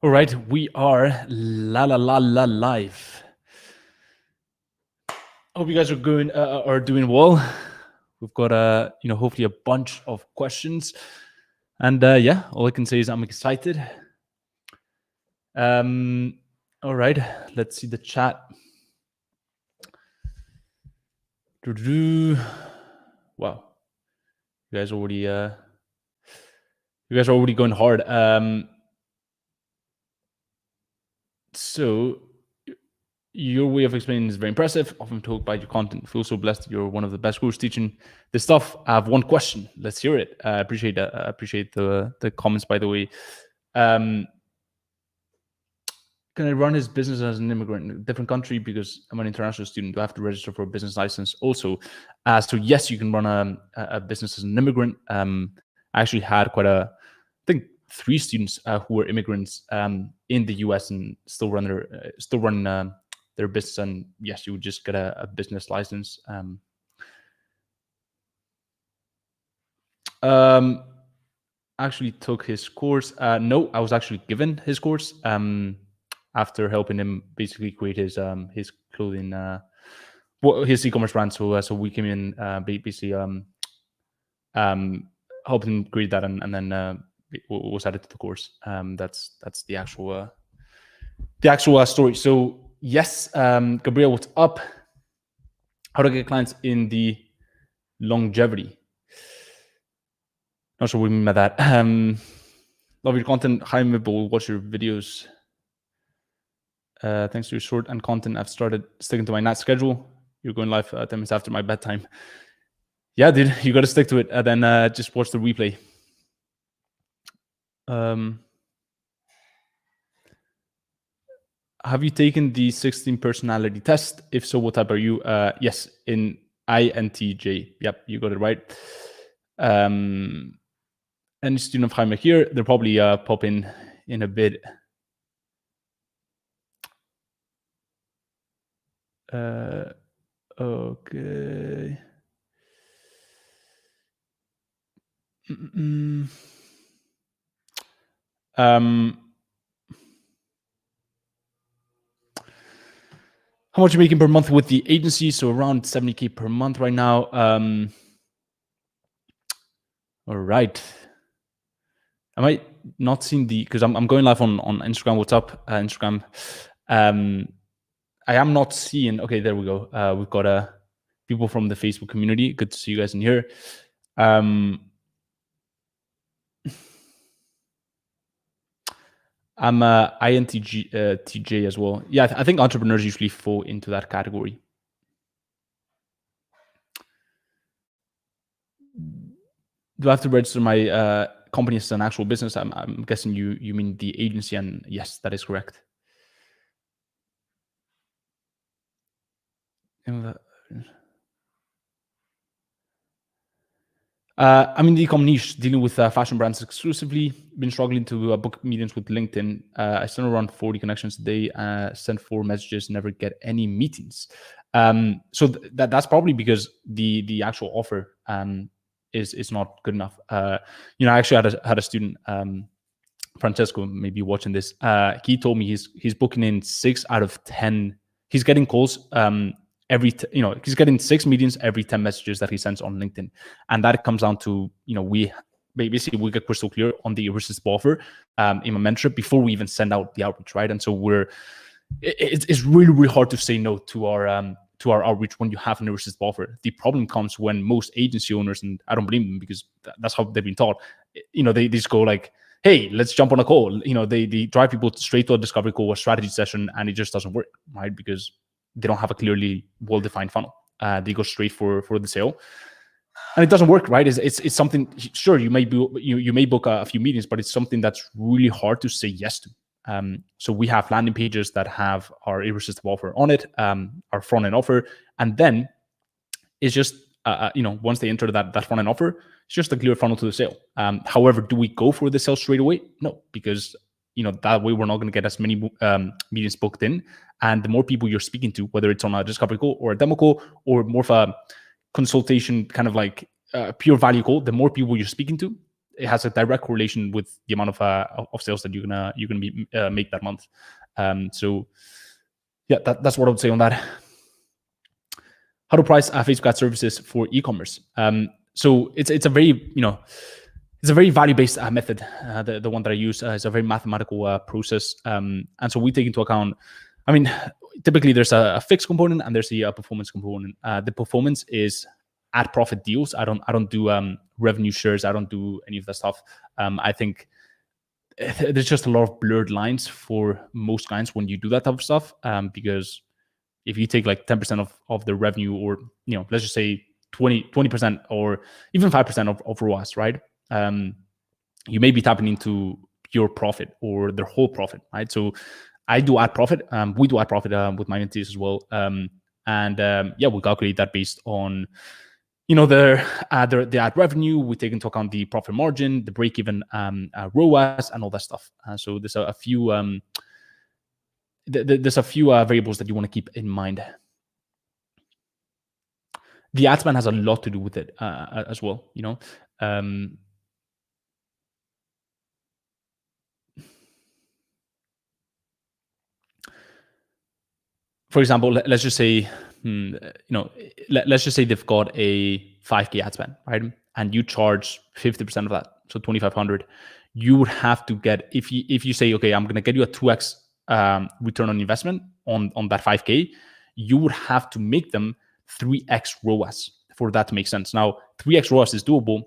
All right, we are live. Hope you guys are doing well. We've got hopefully a bunch of questions, and yeah, all I can say is I'm excited. All right, let's see the chat. Wow, you guys are already going hard. So your way of explaining is very impressive. Often talked by your content. Feel so blessed. You're one of the best gurus teaching this stuff. I have one question. Let's hear it. I appreciate that. I appreciate the comments, by the way. Can I run his business as an immigrant in a different country because I'm an international student? Do I have to register for a business license also? So yes, you can run a business as an immigrant. I actually had I think 3 students who were immigrants in the US and still run their business. And yes, you would just get a business license. Actually took his course. No, I was actually given his course. After helping him basically create his clothing, his e-commerce brand. So we came in basically helped him create that, and then was added to the course. That's the actual story. So yes, Gabriel, what's up? How to get clients in the longevity? Not sure what we mean by that. Love your content. Hi, Mibble. Watch your videos. Thanks to your short and content, I've started sticking to my night schedule. You're going live 10 minutes after my bedtime. Yeah, dude, you got to stick to it, and then just watch the replay. Have you taken the 16 personality test? If so, what type are you? Yes, in INTJ. Yep, you got it right. Any student of Jaime here, they'll probably pop in a bit. Okay. How much are you making per month with the agency? So around 70K per month right now. All right. I might not seen because I'm going live on Instagram. What's up, Instagram? I am not seeing. Okay, there we go. We've got people from the Facebook community. Good to see you guys in here. I'm INTJ as well. Yeah, I think entrepreneurs usually fall into that category. Do I have to register my company as an actual business? I'm guessing you mean the agency, and yes, that is correct. I'm in the ecom niche, dealing with fashion brands exclusively. Been struggling to book meetings with LinkedIn. I send around 40 connections a day, send 4 messages, never get any meetings. So that's probably because the actual offer is not good enough. I actually had a student, Francesco, maybe watching this. He told me he's booking in 6 out of 10. He's getting calls he's getting 6 meetings every 10 messages that he sends on LinkedIn. And that comes down to, we get crystal clear on the irresistible offer in my mentorship before we even send out the outreach, right? And so it's really, really hard to say no to our outreach when you have an irresistible offer. The problem comes when most agency owners, and I don't blame them because that's how they've been taught, they just go like, hey, let's jump on a call. They drive people straight to a discovery call, a strategy session, and it just doesn't work, right? Because they don't have a clearly well-defined funnel. They go straight for the sale, and it doesn't work, right? It's something. Sure, you may book a few meetings, but it's something that's really hard to say yes to. So we have landing pages that have our irresistible offer on it, our front end offer, and then it's just once they enter that front end offer, it's just a clear funnel to the sale. However, do we go for the sale straight away? No, because that way we're not going to get as many meetings booked in. And the more people you're speaking to, whether it's on a discovery call or a demo call or more of a consultation, kind of like pure value call, the more people you're speaking to, it has a direct correlation with the amount of sales that you're gonna make that month. So yeah, that's what I would say on that. How to price Facebook ad services for e-commerce. So it's a very it's a very value-based method. The one that I use is a very mathematical process, and so we take into account. I mean, typically there's a fixed component and there's a performance component. The performance is ad profit deals. I don't do revenue shares. I don't do any of that stuff. I think there's just a lot of blurred lines for most clients when you do that type of stuff, because if you take like 10% of the revenue, or let's just say 20% or even 5% of ROAS, right? You may be tapping into your profit or their whole profit, right? So I do ad profit. We do ad profit with my mentees as well, and we calculate that based on the ad revenue. We take into account the profit margin, the break-even ROAS, and all that stuff. So there's a few variables that you want to keep in mind. The ad spend has a lot to do with it as well. For example, let's just say, let's just say they've got a 5K ad spend, right? And you charge 50% of that, so 2,500. You would have to get, if you say, okay, I'm going to get you a 2x return on investment on that 5K, you would have to make them 3x ROAS for that to make sense. Now, 3x ROAS is doable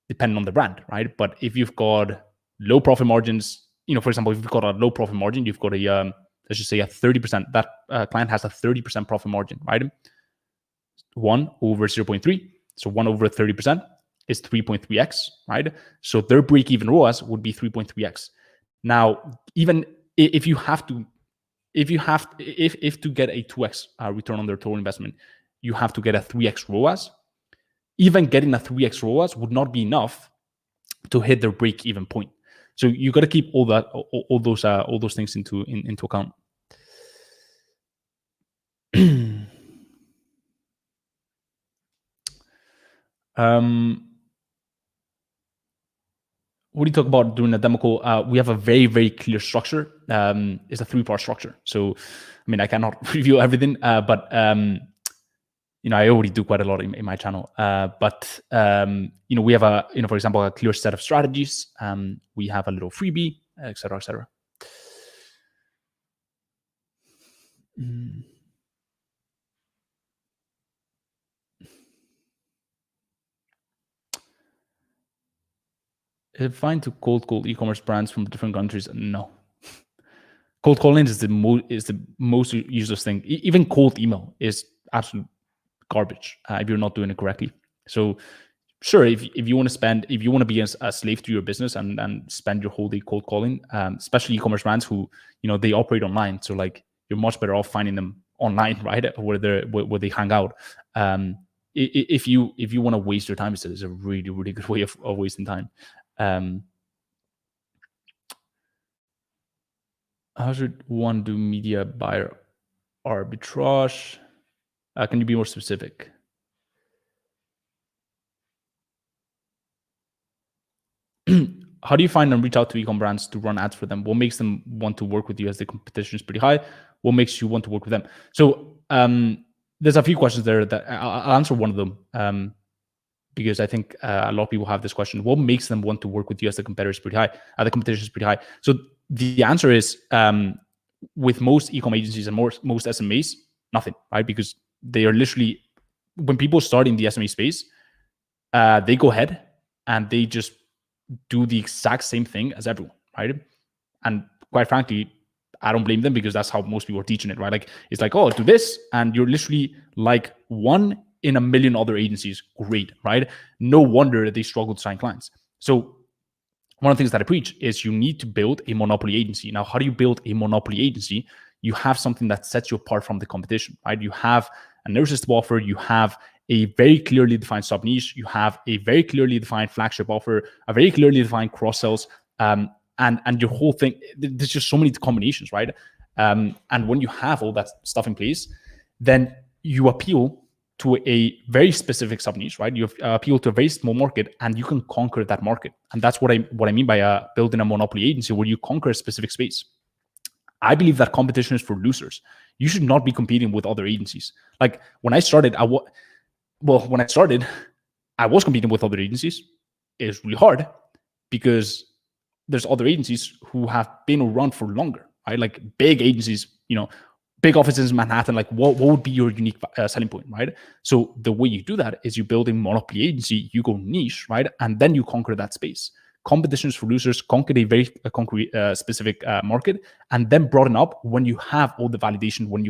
depending on the brand, right? But if you've got low profit margins, for example, if you've got a low profit margin, you've got a let's just say a 30%, that client has a 30% profit margin, right? 1 over 0.3. So 1 over 30% is 3.3x, right? So their break-even ROAS would be 3.3x. Now, even if to get a 2x return on their total investment, you have to get a 3x ROAS. Even getting a 3x ROAS would not be enough to hit their break-even point. So you got to keep all those things into account. What do you talk about during the demo call? We have a very, very clear structure. It's a 3-part structure. So, I mean, I cannot review everything, but I already do quite a lot in my channel. But we have for example, a clear set of strategies. We have a little freebie, et cetera, et cetera. Is it fine to cold call e-commerce brands from different countries? No. Cold calling is the most useless thing. Even cold email is absolute garbage if you're not doing it correctly. So sure, if you want to be a slave to your business and spend your whole day cold calling, especially e-commerce brands who they operate online, so like you're much better off finding them online, right, where they hang out. If you want to waste your time, it's a really, really good way of wasting time. How should one do media buyer arbitrage? Can you be more specific? How do you find and reach out to e-com brands to run ads for them? What makes them want to work with you as the competition is pretty high? What makes you want to work with them? So there's a few questions there that I'll answer one of them because I think a lot of people have this question. What makes them want to work with you as the competitor is pretty high? The competition is pretty high. So the answer is with most e-com agencies and most SMMAs, nothing, right? Because they are literally, when people start in the SMA space, they go ahead and they just do the exact same thing as everyone, right? And quite frankly, I don't blame them because that's how most people are teaching it, right? Like it's like, oh, do this, and you're literally like one in a million other agencies. Great, right? No wonder they struggle to sign clients. So one of the things that I preach is you need to build a monopoly agency. Now, how do you build a monopoly agency? You have something that sets you apart from the competition, right? You have an irresistible offer. You have a very clearly defined sub niche. You have a very clearly defined flagship offer, a very clearly defined cross sells, and your whole thing. There's just so many combinations, right? And when you have all that stuff in place, then you appeal to a very specific sub niche, right? You appeal to a very small market, and you can conquer that market. And that's what I mean by building a monopoly agency, where you conquer a specific space. I believe that competition is for losers. You should not be competing with other agencies. Like when I started, I was competing with other agencies. It's really hard because there's other agencies who have been around for longer, right? Like big agencies, big offices in Manhattan. Like what would be your unique selling point, right? So the way you do that is you build a monopoly agency, you go niche, right? And then you conquer that space. Competitions for losers, conquer a very concrete, specific market, and then broaden up when you have all the validation, when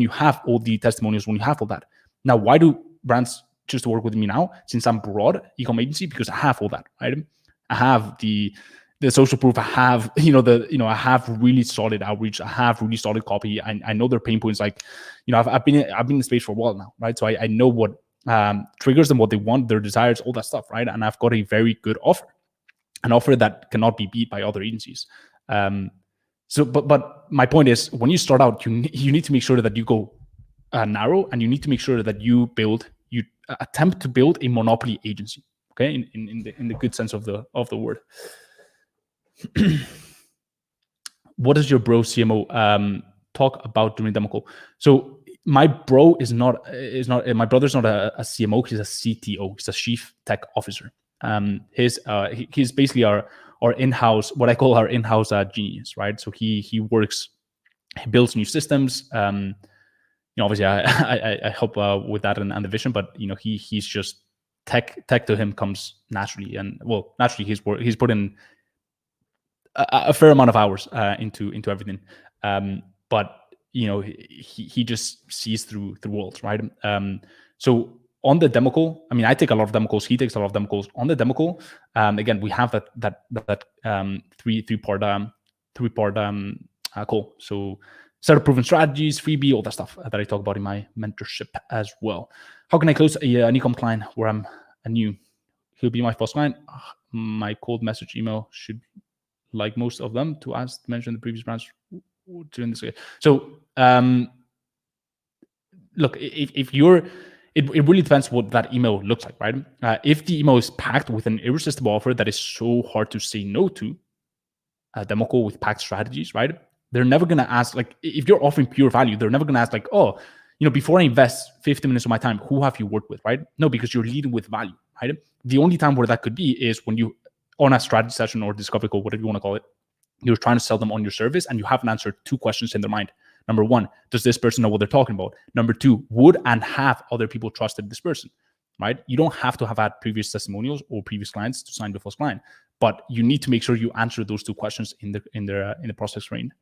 you have all the testimonials, when you have all that. Now, why do brands choose to work with me now? Since I'm broad ecom agency, because I have all that, right? I have the social proof. I have, I have really solid outreach. I have really solid copy. I know their pain points. Like, I've been in the space for a while now, right? So I know what triggers them, what they want, their desires, all that stuff, right? And I've got a very good offer. An offer that cannot be beat by other agencies. But my point is, when you start out, you need to make sure that you go narrow, and you need to make sure that you attempt to build a monopoly agency. Okay, in the good sense of the word. What does your bro CMO talk about during demo call? So my bro my brother's not a CMO. He's a CTO. He's a chief tech officer. He's basically our in-house, what I call our in-house genius, right? So he builds new systems. Obviously I help with that and the vision, but he's just tech to him comes naturally, and naturally he's put in a fair amount of hours into everything. But he just sees through worlds, right? So on the demo call, I mean, I take a lot of demo calls. He takes a lot of demo calls. On the demo call, again, we have that three-part call. So set of proven strategies, freebie, all that stuff that I talk about in my mentorship as well. How can I close an ecom client where I'm a new? He'll be my first client. My cold message email should, like most of them, to ask to mention the previous branch during this. So look, if you're, it really depends what that email looks like, right? If the email is packed with an irresistible offer that is so hard to say no to, a demo call with packed strategies, right? They're never going to ask, like, if you're offering pure value, they're never going to ask, like, oh, before I invest 50 minutes of my time, who have you worked with, right? No, because you're leading with value, right? The only time where that could be is when you, on a strategy session or discovery call, whatever you want to call it, you're trying to sell them on your service and you haven't answered two questions in their mind. Number one, does this person know what they're talking about? Number two, would and have other people trusted this person, right? You don't have to have had previous testimonials or previous clients to sign the first client, but you need to make sure you answer those two questions in the process screen.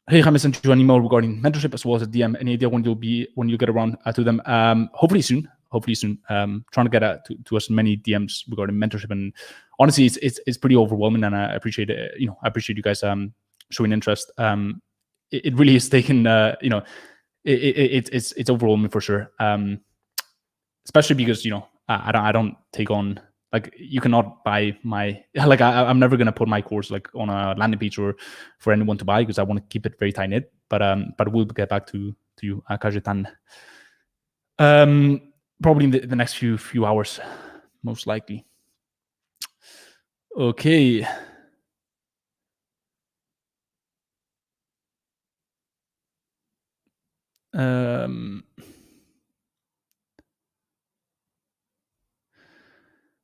Hey, I sent you an email regarding mentorship as well as a DM. Any idea when you get around to them? Hopefully soon. Trying to get to as many DMs regarding mentorship, and honestly, it's pretty overwhelming, and I appreciate it. I appreciate you guys showing interest. It really is taking it's overwhelming for sure. Especially because I don't take on, like, you cannot buy my, like, I'm never gonna put my course like on a landing page or for anyone to buy, because I want to keep it very tight knit. But we'll get back to you, Kajetan. Probably in the next few hours, most likely. Okay.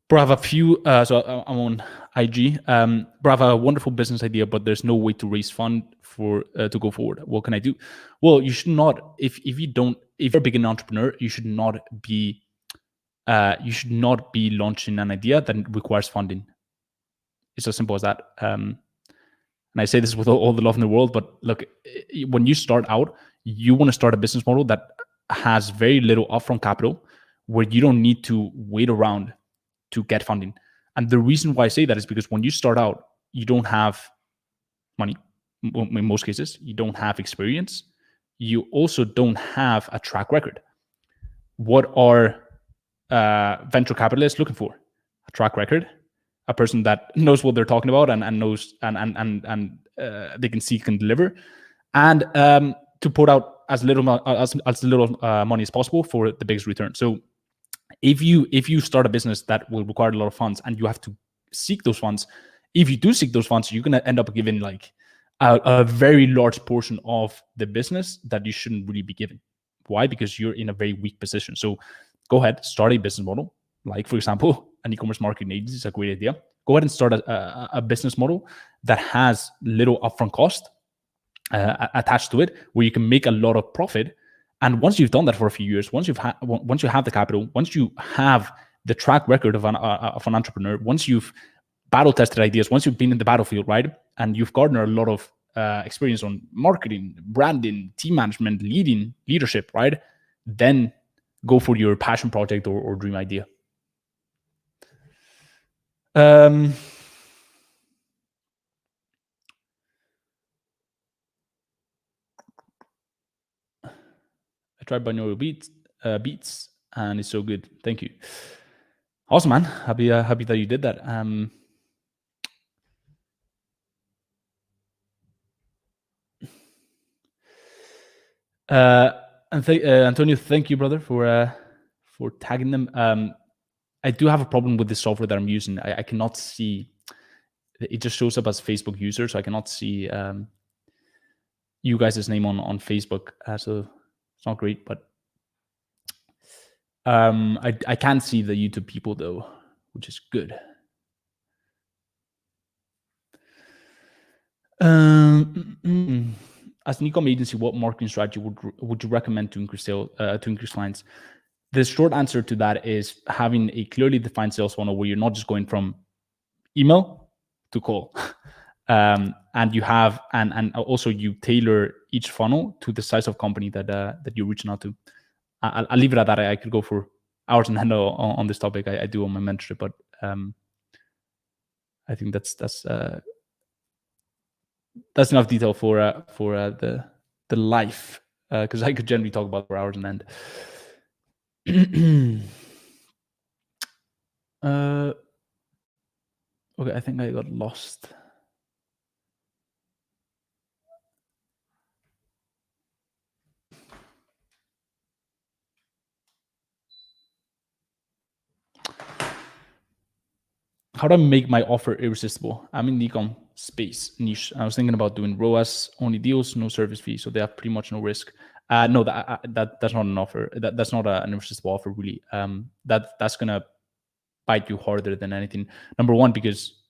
Bro, I have a few, so I'm on IG. Bro, I have a wonderful business idea, but there's no way to raise fund for to go forward. What can I do? Well, you should not, if you're a beginner entrepreneur, you should not be launching an idea that requires funding. It's as simple as that. And I say this with all the love in the world, but look, when you start out, you want to start a business model that has very little upfront capital, where you don't need to wait around to get funding. And the reason why I say that is because when you start out, you don't have money. In most cases, you don't have experience. You also don't have a track record. What are venture capitalists looking for? A track record, a person that knows what they're talking about and knows and they can see can deliver, and to put out as little money as possible for the biggest return. So if you start a business that will require a lot of funds and you have to seek those funds, if you do seek those funds, you're going to end up giving like a very large portion of the business that you shouldn't really be giving. Why? Because you're in a very weak position. So go ahead, start a business model. Like, for example, an e-commerce marketing agency is a great idea. Go ahead and start a business model that has little upfront cost attached to it, where you can make a lot of profit. And once you've done that for a few years, once you have the capital, once you have the track record of an entrepreneur, once you've battle tested ideas, once you've been in the battlefield, right, and you've garnered a lot of experience on marketing, branding, team management, leadership, right, then go for your passion project or dream idea. I tried binaural beats, and it's so good. Thank you. Awesome, man. Happy that you did that. Antonio, thank you, brother, for tagging them. I do have a problem with the software that I'm using. I cannot see. It just shows up as Facebook user, so I cannot see you guys' name on Facebook. So it's not great, but I can see the YouTube people though, which is good. As an ecom agency, what marketing strategy would you recommend to increase sales, to increase clients? The short answer to that is having a clearly defined sales funnel where you're not just going from email to call. And you have, and also you tailor each funnel to the size of company that you're reaching out to. I'll leave it at that. I could go for hours and handle on this topic. I do on my mentorship, but I think that's enough detail for the life, because I could generally talk about for hours and end. Okay, I think I got lost. How do I make my offer irresistible? I'm in the ecom space niche. I was thinking about doing ROAS only deals, no service fee, so they have pretty much no risk. No, that's not an offer. That's not an irresistible offer, really. That's gonna bite you harder than anything. Number one, because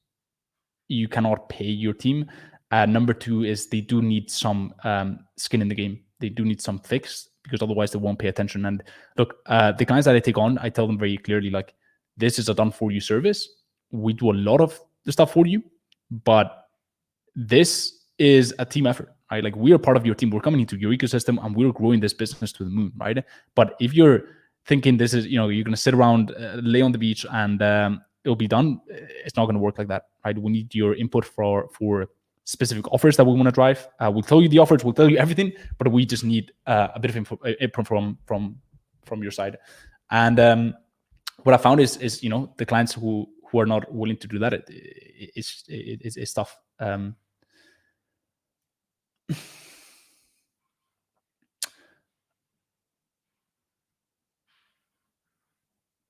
you cannot pay your team. Number two is they do need some skin in the game. They do need some fix, because otherwise they won't pay attention. And look, the clients that I take on, I tell them very clearly, like, this is a done for you service. We do a lot of the stuff for you, but this is a team effort, right? Like, we are part of your team. We're coming into your ecosystem and we're growing this business to the moon, right? But if you're thinking this is, you're going to sit around, lay on the beach and it'll be done, it's not going to work like that, right? We need your input for specific offers that we want to drive. We'll tell you the offers, we'll tell you everything, but we just need a bit of input from your side. And what I found is the clients who are not willing to do that, it's tough.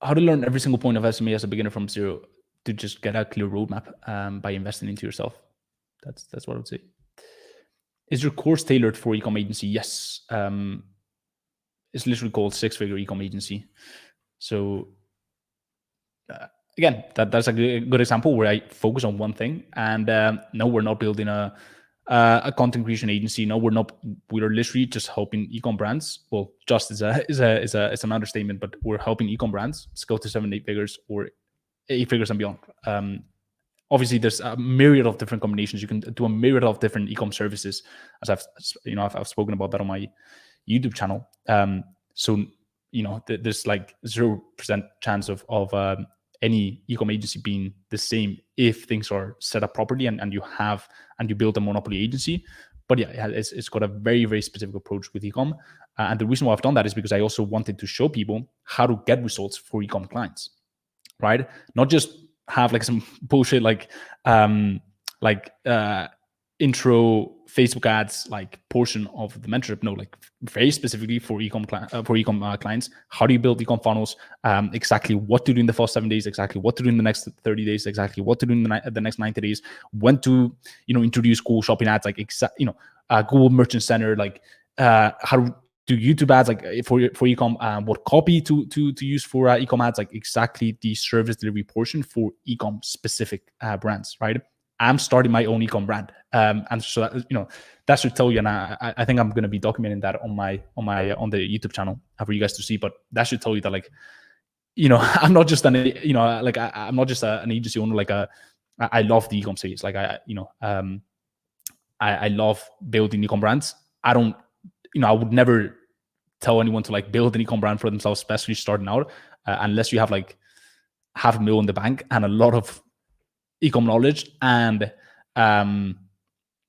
How to learn every single point of SMMA as a beginner from zero? To just get a clear roadmap by investing into yourself. That's what I would say. Is your course tailored for ecom agency? Yes. It's literally called 6-Figure Ecom Agency. So again, that's a good example where I focus on one thing. And no, we're not building a content creation agency. No, we're literally just helping ecom brands. Well, just is an understatement, but we're helping ecom brands scale to 7-8 figures or 8 figures and beyond. Obviously, there's a myriad of different combinations. You can do a myriad of different ecom services, as I've spoken about that on my YouTube channel. So there's like 0% chance of any ecom agency being the same if things are set up properly and you build a monopoly agency. But yeah, it's got a very, very specific approach with ecom. And the reason why I've done that is because I also wanted to show people how to get results for ecom clients, right? Not just have like some bullshit like intro Facebook ads like portion of the mentorship. No, like very specifically for ecom clients. How do you build ecom funnels? Exactly what to do in the first 7 days. Exactly what to do in the next 30 days. Exactly what to do in the next 90 days. When to introduce cool shopping ads like Google Merchant Center. Like how to do YouTube ads like for ecom. What copy to use for ecom ads. Like exactly the service delivery portion for ecom specific brands. Right. I'm starting my own ecom brand, and so that, that should tell you. And I think I'm going to be documenting that on the YouTube channel for you guys to see. But that should tell you that, like, I'm not just an I'm not just an agency owner. Like I love the ecom space. Like I love building ecom brands. I don't, I would never tell anyone to like build an ecom brand for themselves, especially starting out, unless you have like $500,000 in the bank and a lot of ecom knowledge and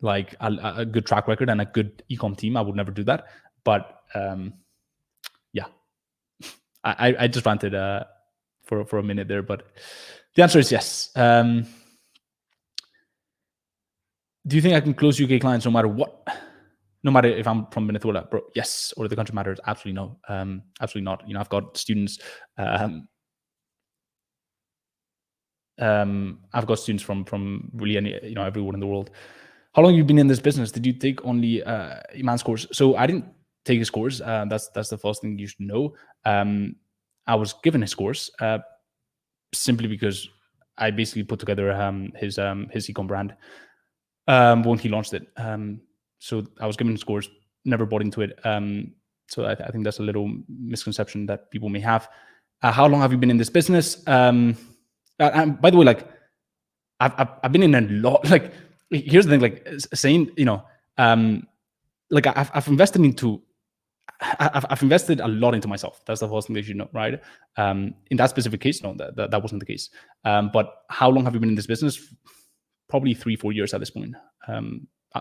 like a good track record and a good ecom team. I would never do that. But yeah, I just ranted for a minute there, but the answer is yes. Do you think I can close UK clients no matter what? No matter if I'm from Venezuela, bro? Yes. Or the country matters? Absolutely no. Absolutely not. I've got students. I've got students from really any, everyone in the world. How long have you been in this business? Did you take only Iman's course? So I didn't take his course. That's the first thing you should know. I was given his course simply because I basically put together his ecom brand when he launched it. So I was given his course, never bought into it. So I think that's a little misconception that people may have. How long have you been in this business? And by the way, like I've been in a lot. Like here's the thing, like saying, like I've invested into. I've invested a lot into myself. That's the first thing that you know, right? In that specific case, no, that wasn't the case. But how long have you been in this business? Probably 3-4 years at this point.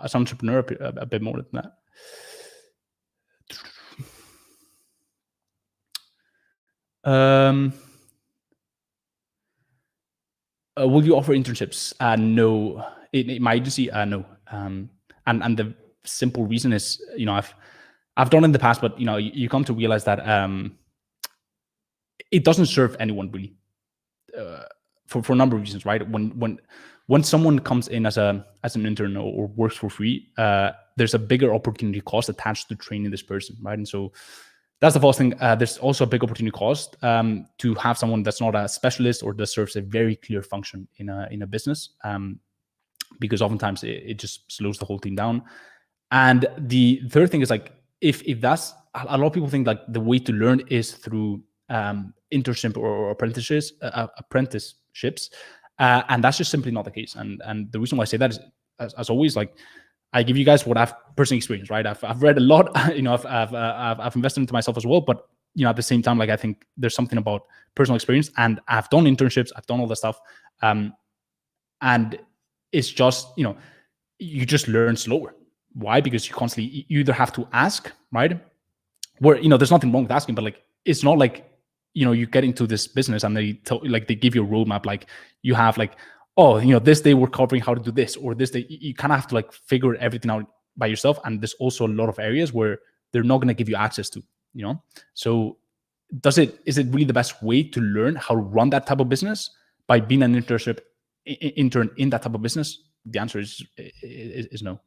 As an entrepreneur, a bit more than that. Will you offer internships? No. In my agency, no. And the simple reason is, I've done it in the past, but you come to realize that it doesn't serve anyone really, for a number of reasons, right? When someone comes in as an intern or works for free, there's a bigger opportunity cost attached to training this person, right? And so that's the first thing. There's also a big opportunity cost to have someone that's not a specialist or that serves a very clear function in a business, because oftentimes it just slows the whole team down. And the third thing is, like, if that's, a lot of people think like the way to learn is through internship or apprenticeships, and that's just simply not the case. And the reason why I say that is, as always, like, I give you guys what I've personally experienced, right? I've read a lot, I've invested into myself as well, but at the same time, like, I think there's something about personal experience, and I've done internships, I've done all this stuff, and it's just, you just learn slower. Why? Because you either have to ask, right? Where, there's nothing wrong with asking, but like, it's not like, you get into this business and they give you a roadmap, like you have like, oh, this day we're covering how to do this, or this day you kind of have to like figure everything out by yourself. And there's also a lot of areas where they're not going to give you access to, So is it really the best way to learn how to run that type of business by being an intern in that type of business? The answer is no.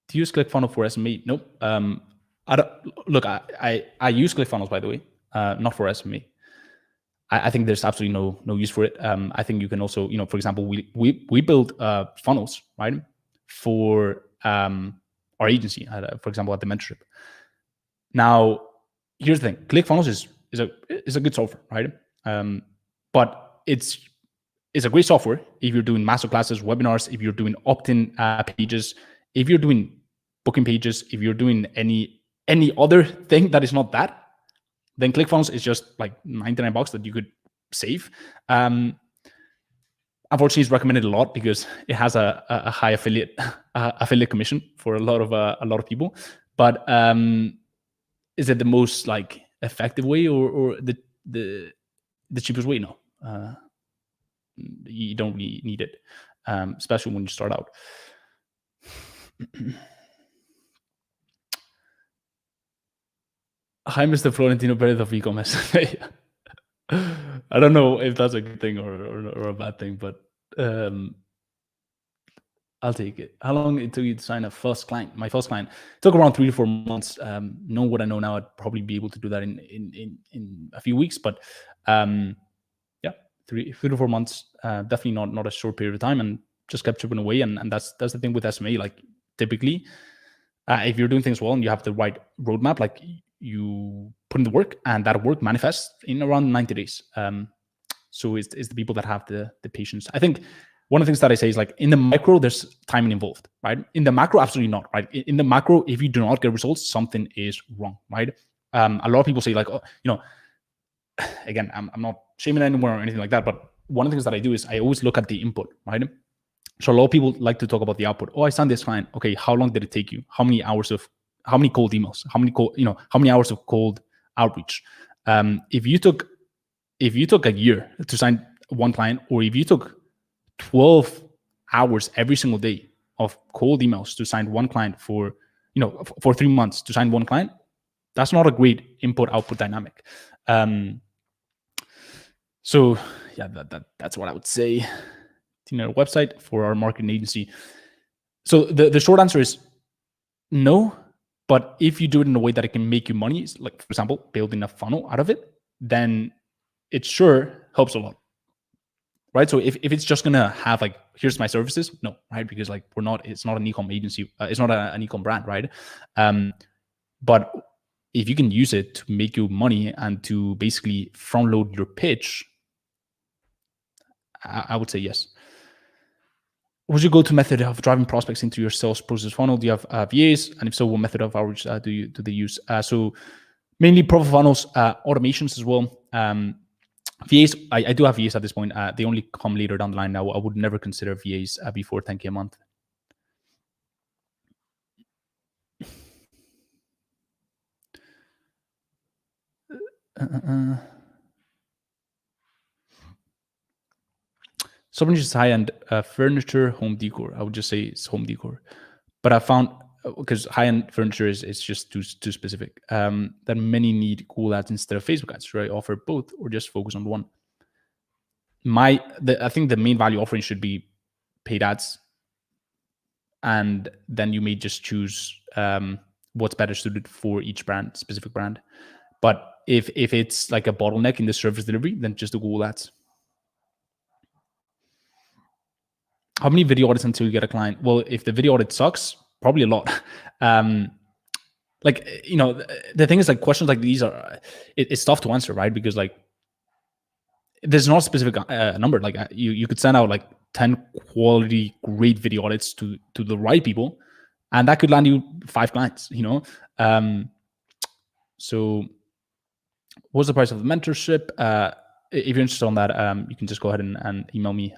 Do you use Clickfunnels for SMMA? Nope. I use Clickfunnels, by the way, not for SMMA. I think there's absolutely no use for it. I think you can also, for example, we build funnels, right, for our agency, for example, at the mentorship. Now, here's the thing: Clickfunnels is a good software, right? But it's a great software if you're doing masterclasses, webinars, if you're doing opt-in pages, if you're doing booking pages, if you're doing any other thing that is not that, then Clickfunnels is just like $99 that you could save. Unfortunately, it's recommended a lot because it has a high affiliate commission for a lot of people. But is it the most like effective way or the cheapest way? No. you don't really need it, especially when you start out. Hi, Mr. Florentino Perez of Ecom SMMA. I don't know if that's a good thing or a bad thing, but I'll take it. How long it took you to sign a first client? My first client took around 3 to 4 months. Knowing what I know now, I'd probably be able to do that in a few weeks. But yeah, 3 to 4 months. Definitely not a short period of time, and just kept chipping away. And that's the thing with SMA. Like typically, if you're doing things well and you have the right roadmap, like you put in the work, and that work manifests in around 90 days. So it's the people that have the patience. I think one of the things that I say is like in the micro, there's timing involved, right? In the macro, absolutely not, right? In the macro, if you do not get results, something is wrong, right? A lot of people say like, oh, again, I'm not shaming anyone or anything like that, but one of the things that I do is I always look at the input, right? So a lot of people like to talk about the output. Oh, I signed this client. Okay, how long did it take you? How many cold emails? How many hours of cold outreach? If you took a year to sign one client, or if you took 12 hours every single day of cold emails to sign one client for 3 months to sign one client, that's not a great input output dynamic. So yeah, that's what I would say. Website for our marketing agency. So the short answer is no, but if you do it in a way that it can make you money, like for example, building a funnel out of it, then it sure helps a lot. Right. So if it's just gonna have like, here's my services, no, right? Because like it's not an ecom agency, it's not an ecom brand, right? But if you can use it to make you money and to basically front load your pitch, I would say yes. What's your go-to method of driving prospects into your sales process funnel? Do you have VAs? And if so, what method of outreach do they use? So mainly profile funnels, automations as well. VAs, I do have VAs at this point. They only come later down the line now. I would never consider VAs before 10K a month. Someone uses high-end furniture, home decor. I would just say it's home decor. But I found, because high-end furniture is just too specific, that many need Google ads instead of Facebook ads. Should I offer both or just focus on one? I think the main value offering should be paid ads, and then you may just choose what's better suited for each specific brand. But if it's like a bottleneck in the service delivery, then just do Google ads. How many video audits until you get a client? Well, if the video audit sucks, probably a lot. The thing is, like, questions like these it's tough to answer, right? Because like there's not a specific number. Like you could send out like 10 quality great video audits to the right people, and that could land you 5 clients, so what's the price of the mentorship? If you're interested on that, you can just go ahead and email me.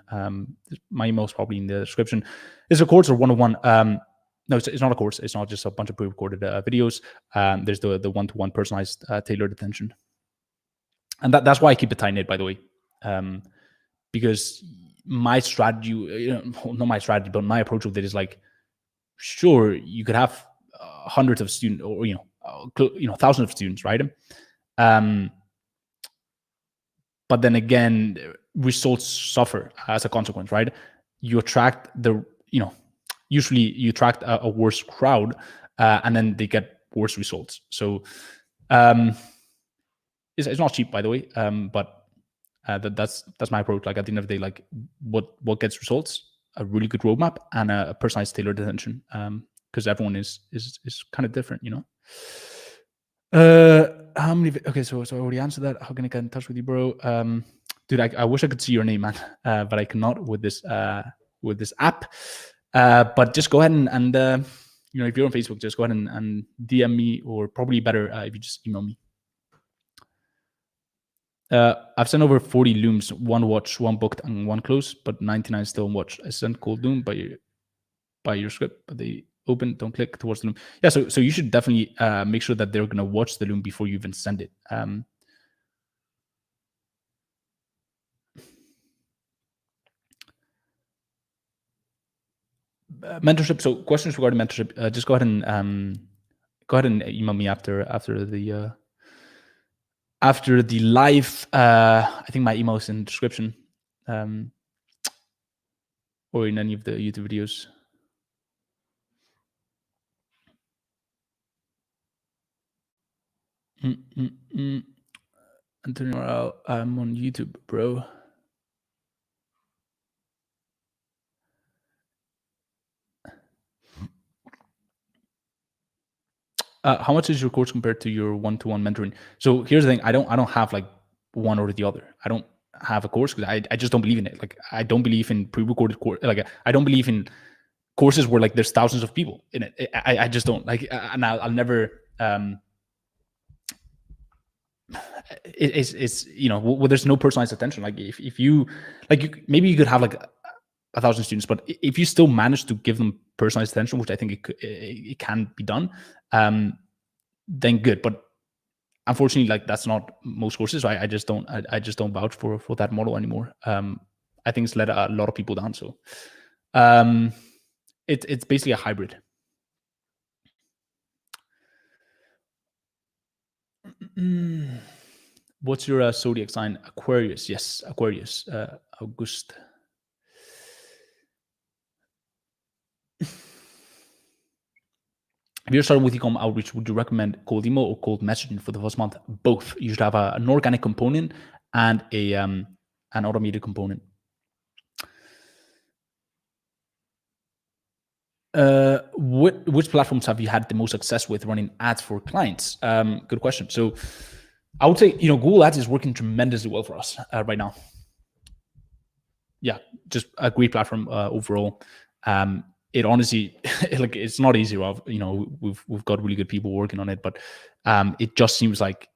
My email is probably in the description. Is it a course or one-on-one? No, it's not a course. It's not just a bunch of pre-recorded videos. There's the one-to-one personalized tailored attention. And that's why I keep it tight-knit, by the way. Because my strategy, not my strategy, but my approach with it is like, sure, you could have hundreds of students or, thousands of students, right? But then again, results suffer as a consequence, right? You attract usually you attract a worse crowd, and then they get worse results. So it's not cheap, by the way, but that's my approach. Like at the end of the day, like what gets results? A really good roadmap and a personalized, tailored attention, because everyone is kind of different, how many? Okay, so I already answered that. How can I get in touch with you, bro? Dude, I wish I could see your name, man, but I cannot with this app. But just go ahead and if you're on Facebook, just go ahead and DM me, or probably better if you just email me. I've sent over 40 looms, 1 watch, 1 booked, and 1 closed, but 99 still on watch. I sent cold loom by your script, but they open, don't click towards the loom. Yeah, so you should definitely make sure that they're going to watch the loom before you even send it. mentorship. So questions regarding mentorship, just go ahead and email me after the live. I think my email is in the description, or in any of the YouTube videos. Antonio, I'm on YouTube, bro. How much is your course compared to your one-to-one mentoring? So here's the thing: I don't have like one or the other. I don't have a course because I just don't believe in it. Like I don't believe in pre-recorded course. Like I don't believe in courses where like there's thousands of people in it. I just don't like, and I'll never. It's well, there's no personalized attention. Like if you like, maybe you could have like 1,000 students, but if you still manage to give them personalized attention, which I think it can be done, then good. But unfortunately, like that's not most courses. So I just don't vouch for that model anymore. I think it's let a lot of people down. So it's basically a hybrid. What's your zodiac sign? Aquarius. Yes, Aquarius. August. If you're starting with Ecom outreach, would you recommend cold email or cold messaging for the first month? Both. You should have an organic component and an automated component. Which platforms have you had the most success with running ads for clients? Good question. So I would say, Google Ads is working tremendously well for us right now. Yeah, just a great platform overall. It honestly, like, it's not easy, Rob. We've got really good people working on it, but it just seems like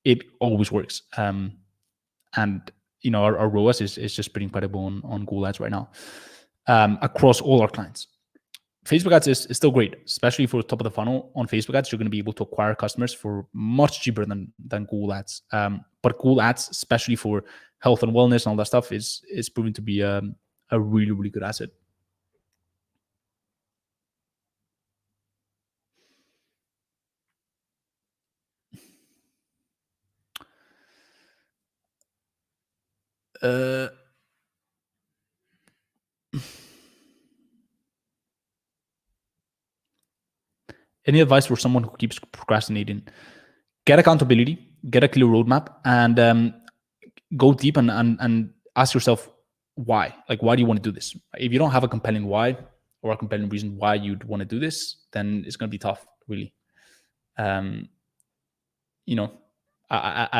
it always works. And our ROAS is just pretty incredible on Google Ads right now, across all our clients. Facebook ads is still great, especially for top of the funnel. On Facebook ads, you're going to be able to acquire customers for much cheaper than Google ads. But Google ads, especially for health and wellness and all that stuff, is proving to be a really, really good asset. Any advice for someone who keeps procrastinating? Get accountability, get a clear roadmap, and go deep and ask yourself why. Like, why do you want to do this? If you don't have a compelling why or a compelling reason why you'd want to do this, then it's going to be tough, really. I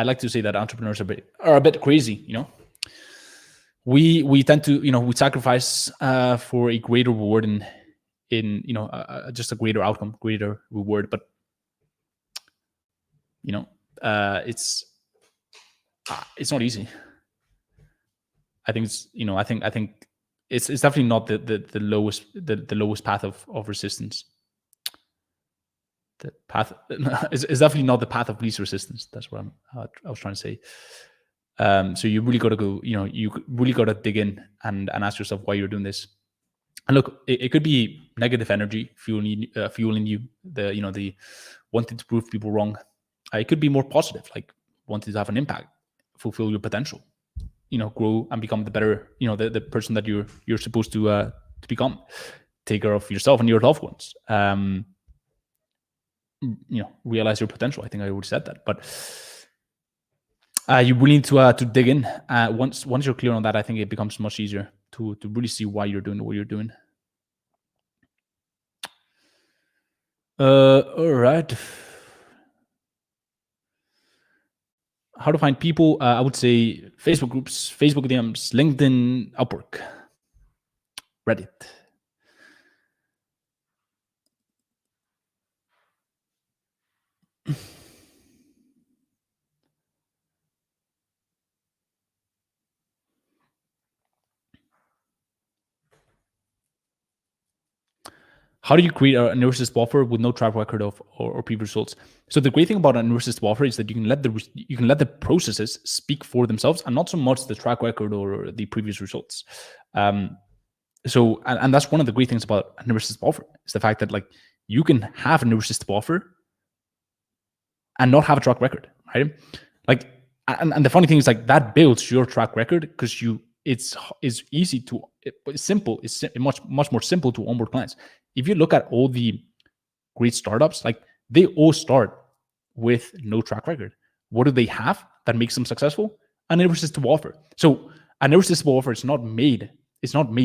like to say that entrepreneurs are a bit crazy. We tend to we sacrifice for a greater reward in just a greater outcome, greater reward. But it's not easy. I think it's I think it's definitely not the lowest path of resistance. The path is definitely not the path of least resistance. That's what I was trying to say. So you really got to go. You really got to dig in and ask yourself why you're doing this. And look, it could be negative energy fueling you, the wanting to prove people wrong. It could be more positive, like wanting to have an impact, fulfill your potential, grow and become the better, the person that you're supposed to become. Take care of yourself and your loved ones. Realize your potential. I think I already said that, but you really need to dig in. Once you're clear on that, I think it becomes much easier to really see why you're doing what you're doing. All right. How to find people? I would say Facebook groups, Facebook DMs, LinkedIn, Upwork, Reddit. How do you create an irresistible offer with no track record or previous results? So the great thing about an irresistible offer is that you can let the processes speak for themselves, and not so much the track record or the previous results. So, and that's one of the great things about an irresistible offer, is the fact that like you can have an irresistible offer and not have a track record, right? Like, and the funny thing is like that builds your track record because it's easy to, it's simple, it's much more simple to onboard clients. If you look at all the great startups, like they all start with no track record. What do they have that makes them successful? An irresistible offer. So an irresistible offer is not made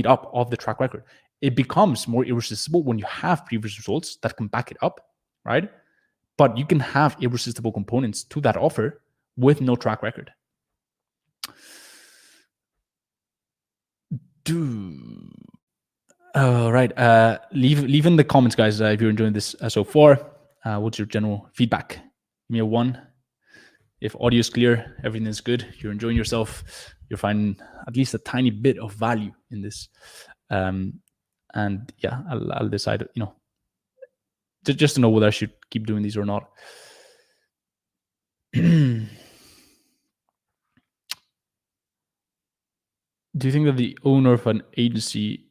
up of the track record. It becomes more irresistible when you have previous results that can back it up, right? But you can have irresistible components to that offer with no track record. All right. Leave in the comments, guys, if you're enjoying this so far. What's your general feedback? Give me a 1. If audio is clear, everything is good, you're enjoying yourself, you're finding at least a tiny bit of value in this. And yeah, I'll decide, just to know whether I should keep doing these or not. Do you think that the owner of an agency,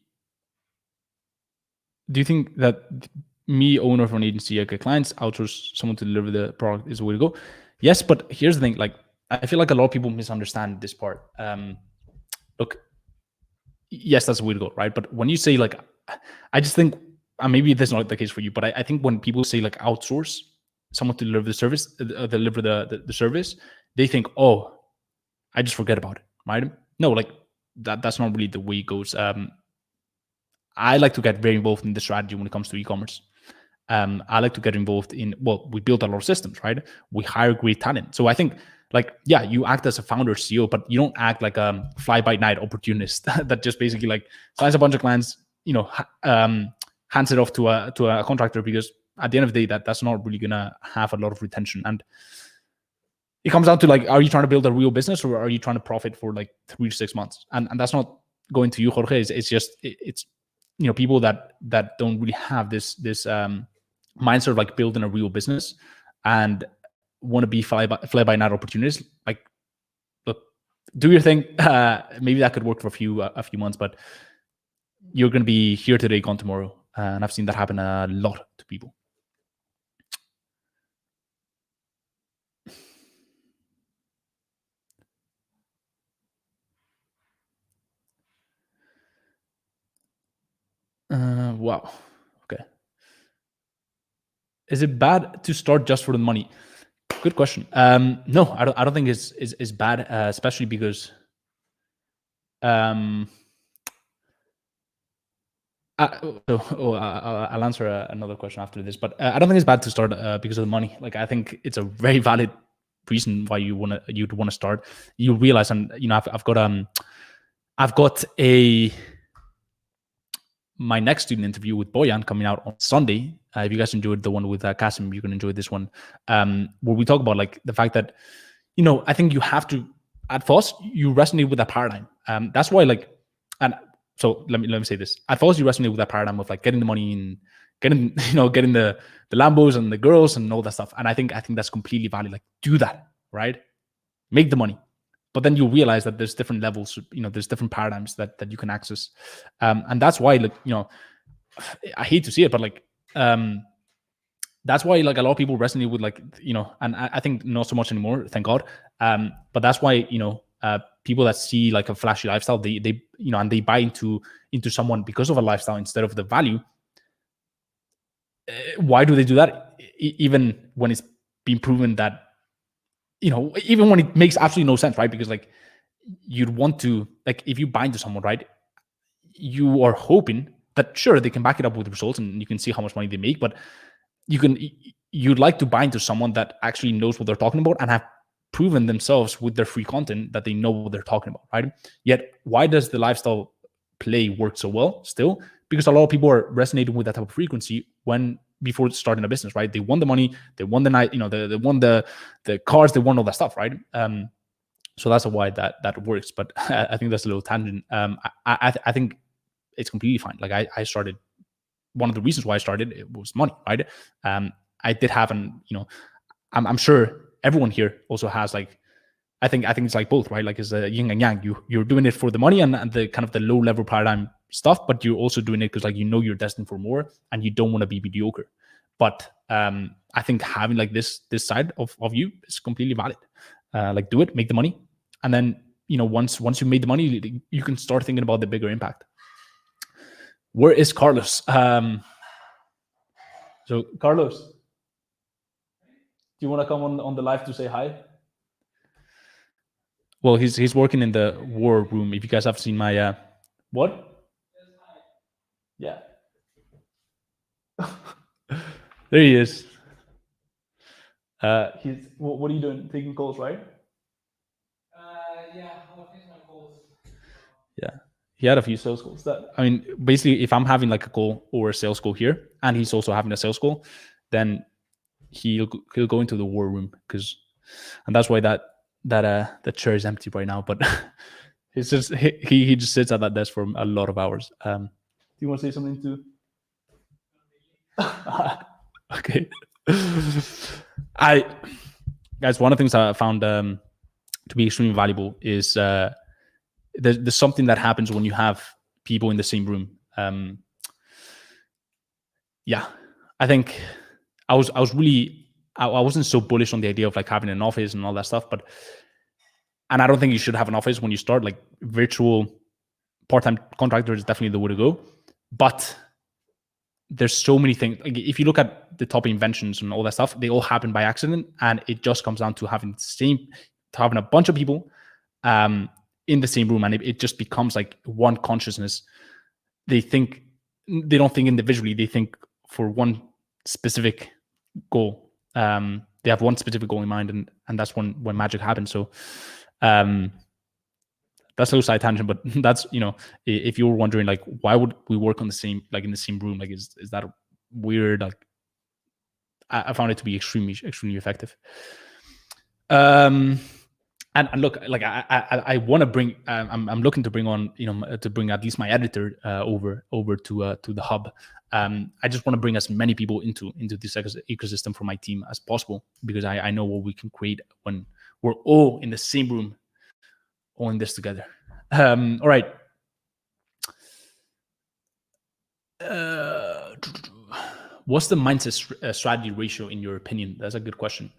owner of an agency, like clients outsource someone to deliver the product is the way to go? Yes, but here's the thing, like, I feel like a lot of people misunderstand this part. Look, yes, that's the way to go, right? But when you say like, I just think, maybe that's not the case for you, but I think when people say like outsource someone to deliver the service, the service, they think, oh, I just forget about it, right? No, like that's not really the way it goes. I like to get very involved in the strategy when it comes to e-commerce. I like to get involved in, we build a lot of systems, right? We hire great talent. So I think like, yeah, you act as a founder CEO, but you don't act like a fly by night opportunist that just basically like signs a bunch of clients, hands it off to a contractor, because at the end of the day, that's not really gonna have a lot of retention. And it comes down to like, are you trying to build a real business or are you trying to profit for like 3 to 6 months? And that's not going to you, Jorge. It's just, it's people that don't really have this mindset of like building a real business and want to be fly by night opportunities. Like, look, do your thing. Maybe that could work for a few months, but you're going to be here today, gone tomorrow. And I've seen that happen a lot to people. Wow. Okay. Is it bad to start just for the money? Good question. No, I don't think it's bad, especially because I'll answer another question after this, but I don't think it's bad to start because of the money. Like, I think it's a very valid reason why you'd want to start. You realize, and I've got my next student interview with Boyan coming out on Sunday. If you guys enjoyed the one with Kasim, you can enjoy this one, where we talk about like the fact that, I think you have to, at first, you resonate with that paradigm. That's why, like, and so let me say this. At first, you resonate with that paradigm of like getting the money and getting the Lambos and the girls and all that stuff. And I think that's completely valid. Like, do that, right? Make the money. But then you realize that there's different levels, there's different paradigms that you can access. And that's why, like, I hate to see it, but like, that's why like a lot of people resonate with like, and I think not so much anymore, thank God. But that's why, people that see like a flashy lifestyle, they and they buy into someone because of a lifestyle instead of the value. Why do they do that? Even when it's been proven that, even when it makes absolutely no sense, right? Because like, you'd want to, like, if you bind to someone, right, you are hoping that sure, they can back it up with results and you can see how much money they make, but you'd like to bind to someone that actually knows what they're talking about and have proven themselves with their free content that they know what they're talking about, right? Yet, why does the lifestyle play work so well still? Because a lot of people are resonating with that type of frequency before starting a business, right? They won the money, they won the night, they won the cars, they won all that stuff, right? So that's why that works. But I think that's a little tangent. I think it's completely fine. Like, I started, one of the reasons why I started, it was money, right? I did have I'm sure everyone here also has like, I think it's like both, right? Like, it's a yin and yang. You're doing it for the money and the kind of the low level paradigm stuff, but you're also doing it because like you're destined for more and you don't want to be mediocre. But I think having like this side of you is completely valid. Like do it, make the money, and then once you made the money, you can start thinking about the bigger impact. Where is Carlos? So Carlos, do you want to come on the live to say hi? Well, he's working in the war room. If you guys have seen my what? Yeah. There he is. He's what are you doing? Taking calls, right? Yeah, I'll finish my calls. Yeah. He had a few sales calls. Basically, if I'm having like a call or a sales call here, and he's also having a sales call, then he'll go into the war room and that's why that chair is empty right now. But it's just he just sits at that desk for a lot of hours. Do you want to say something too? Okay. Guys, one of the things I found to be extremely valuable is there's something that happens when you have people in the same room. Yeah, I think I wasn't so bullish on the idea of like having an office and all that stuff, and I don't think you should have an office when you start. Like virtual part-time contractor is definitely the way to go, but there's so many things. Like if you look at the top inventions and all that stuff, they all happen by accident, and it just comes down to having a bunch of people in the same room, and it just becomes like one consciousness. They don't think individually, they think for one specific goal. They have one specific goal in mind, and that's when magic happens. So that's a little side tangent, but that's, if you're wondering like why would we work on the same, like in the same room, like is that weird? Like I found it to be extremely effective. And look, like I want to bring, I'm looking to bring on, to bring at least my editor over to the hub. I just want to bring as many people into this ecosystem for my team as possible, because I know what we can create when we're all in the same room, all in this together. All right. What's the mindset strategy ratio in your opinion? That's a good question.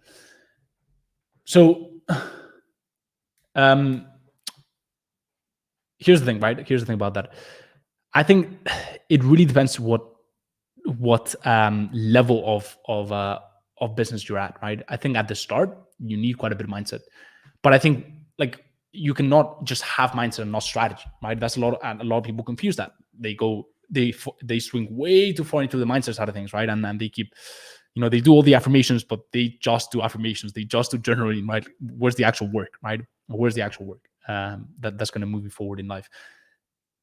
So, here's the thing, right? Here's the thing about that. I think it really depends what level of business you're at, right? I think at the start you need quite a bit of mindset, but I think like you cannot just have mindset and not strategy, right? That's a lot of people confuse that. They swing way too far into the mindset side of things, right? And they keep, they do all the affirmations, but they just do affirmations. They just do journaling, right? Where's the actual work, right? Where's the actual work that's going to move you forward in life?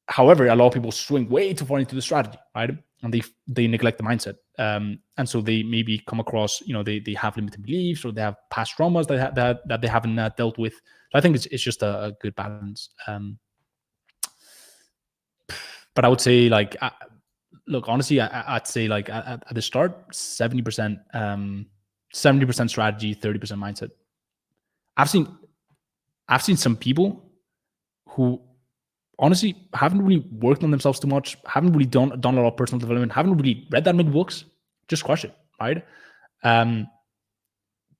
However, a lot of people swing way too far into the strategy, right? And they neglect the mindset. And so they maybe come across, they have limited beliefs, or they have past traumas that they haven't dealt with. So I think it's just a good balance. But I would say like, look, honestly, I'd say like at the start, 70%, 70% strategy, 30% mindset. I've seen some people who honestly haven't really worked on themselves too much, haven't really done a lot of personal development, haven't really read that many books, just crush it, right?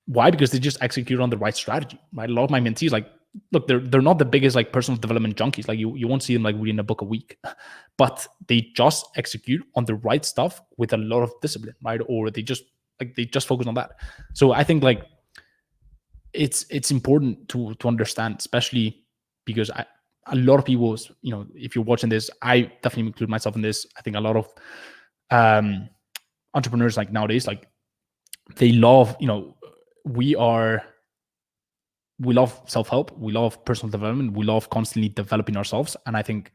Why? Because they just execute on the right strategy, right? A lot of my mentees, like, look, they're not the biggest like personal development junkies. Like you won't see them like reading a book a week, but they just execute on the right stuff with a lot of discipline, right? Or they just focus on that. So I think like it's important to understand, especially because a lot of people, if you're watching this, I definitely include myself in this. I think a lot of entrepreneurs like nowadays, like they love, we love self-help, we love personal development, we love constantly developing ourselves. And I think,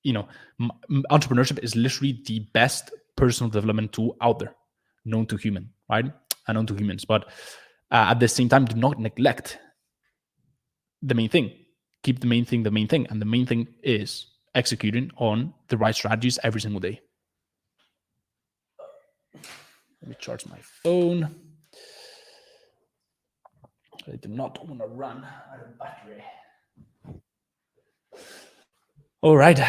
entrepreneurship is literally the best personal development tool out there, known to human, right? And known to humans. But at the same time, do not neglect the main thing. Keep the main thing the main thing. And the main thing is executing on the right strategies every single day. Let me charge my phone. I do not want to run out of battery. All right.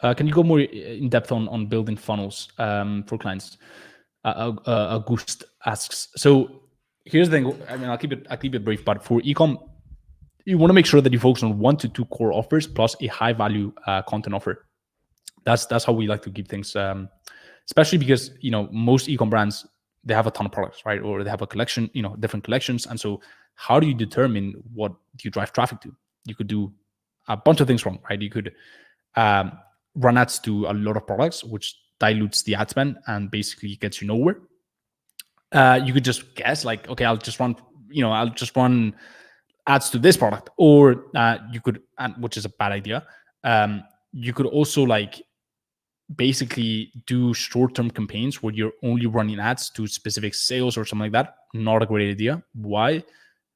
Can you go more in depth on building funnels for clients? August asks. So here's the thing. I mean, I'll keep it brief. But for ecom, you want to make sure that you focus on 1 to 2 core offers plus a high value content offer. That's how we like to keep things. Especially because most ecom brands, they have a ton of products, right? Or they have a collection, different collections. And so how do you determine what you drive traffic to? You could do a bunch of things wrong, right? You could run ads to a lot of products, which dilutes the ad spend and basically gets you nowhere. You could just guess like, okay, I'll just run ads to this product, or you could, which is a bad idea. You could also like basically do short-term campaigns where you're only running ads to specific sales or something like that. Not a great idea. Why?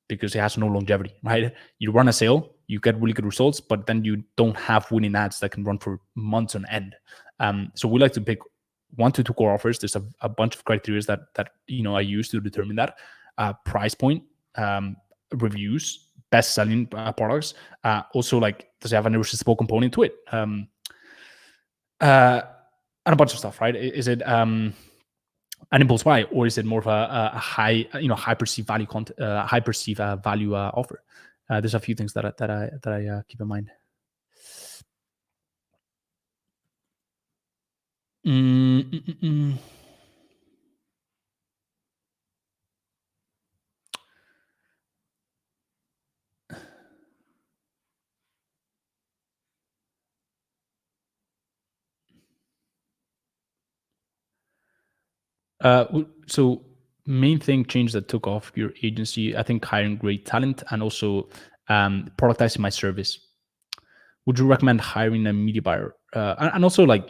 Because it has no longevity, right? You run a sale, you get really good results, but then you don't have winning ads that can run for months on end. So we like to pick 1 to 2 core offers. There's a bunch of criteria that I use to determine that. Price point, reviews, best-selling products. Also, like, does it have an irresistible component to it? And a bunch of stuff, right? Is it an impulse buy, or is it more of a high, high perceived value value offer? There's a few things that I keep in mind. So main thing change that took off your agency, I think hiring great talent and also productizing my service. Would you recommend hiring a media buyer? And also like